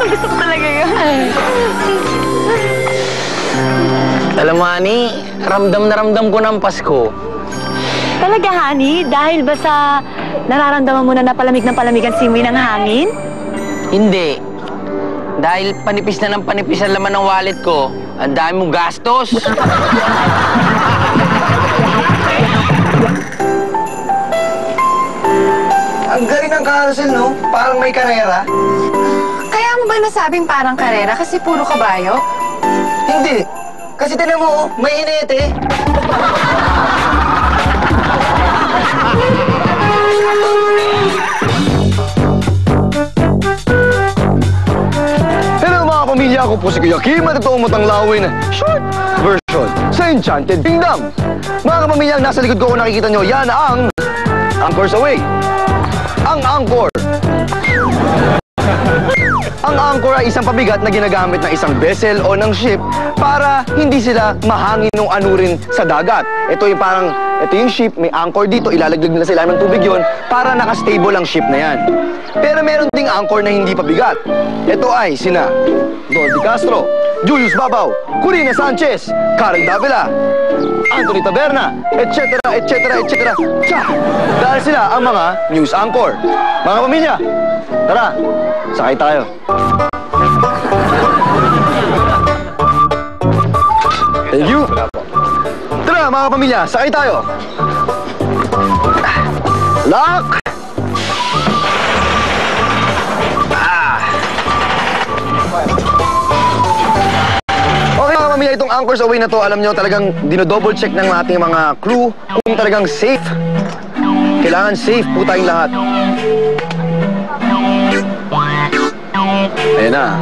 Gusto ko talaga yun. Alam mo, Honey, ramdam na ramdam ko ng Pasko. Talaga, Honey? Dahil ba sa nararamdaman mo na palamig ng palamig ang simoy ng hangin? Hindi. Dahil panipis na ng panipis ang laman ng wallet ko, ang dami mong gastos. Ang galing ng carousel, no? Parang may karera. Kaya mo ba nasabing parang karera kasi puro kabayo? Hindi. Kasi tinan mo, may init eh. Hello mga pamilya, ako po si Kuya Kim at ito ang matanglawin short version sa Enchanted Kingdom. Mga kapamilya, nasa likod ko kung nakikita nyo, yan ang Anchors Away. Ang Anchor. Ang anchor ay isang pabigat na ginagamit ng isang vessel o ng ship para hindi sila mahangin ng anurin sa dagat. Ito yung ship, may anchor dito, ilalaglag nila sa ilalim ng tubig yon para nakastable ang ship na yan. Pero meron ding anchor na hindi pabigat. Ito ay sina Dolby Castro, Julius Babaw, Corina Sanchez, Karen Davila, Anthony Taberna, etc. Dahil sila ang mga news anchor. Mga pamilya, tara, sakay tayo. Thank you. Tara mga pamilya, sakay tayo. Lock! Okay mga pamilya, itong Anchors Away na to, alam nyo talagang dinodouble check ng ating mga crew kung talagang safe. Kailangan safe po tayong lahat. Ayan na.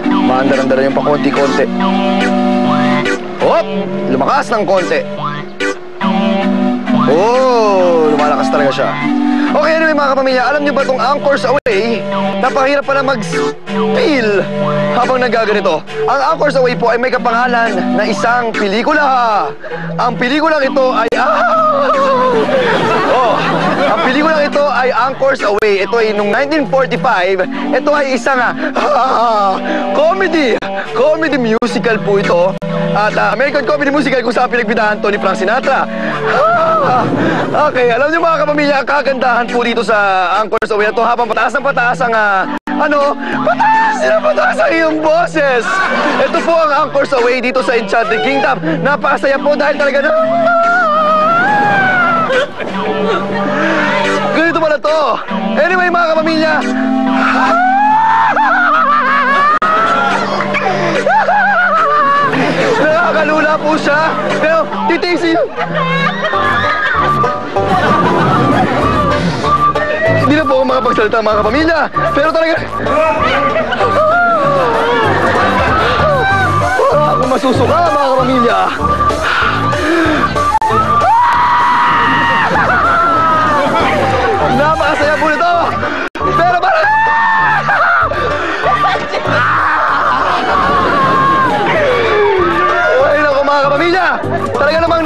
Maandar-andar yung pakonti-konti. Hop! Lumakas ng konti. Oh! Lumalakas talaga siya. Okay, anyway mga kapamilya, alam nyo ba itong Anchors Away? Napakahirap pala mag-spill habang nagaganito. Ang Anchors Away po ay may kapangalan na isang pelikula. Ang pelikulang ito ay... ang pelikulang ito ay Anchors Away. Ito ay noong 1945. Ito ay isang comedy musical po ito. At American comedy musical kung saan pinagbidahan Tony Frank Sinatra. Okay, alam niyo mga kapamilya, ang kagandahan po dito sa Anchors Away na ito habang pataas ang pataas ang iyong boses. Ito po ang Anchors Away dito sa Enchanted Kingdom. Napakasaya po dahil talaga na... Ganito pala to. Anyway mga kapamilya, nakakalula po siya, pero titisin. Hindi na po ako makapagsalita mga kapamilya, pero talaga... Ako masusuka mga kapamilya. Napakasaya po nito, pero parang... Ay naku mga kapamilya, talaga namang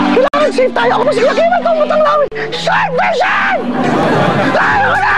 kailangan safe tayo. Ako po si Kuya Kim, ito ang matanglawin short version! Tayo na!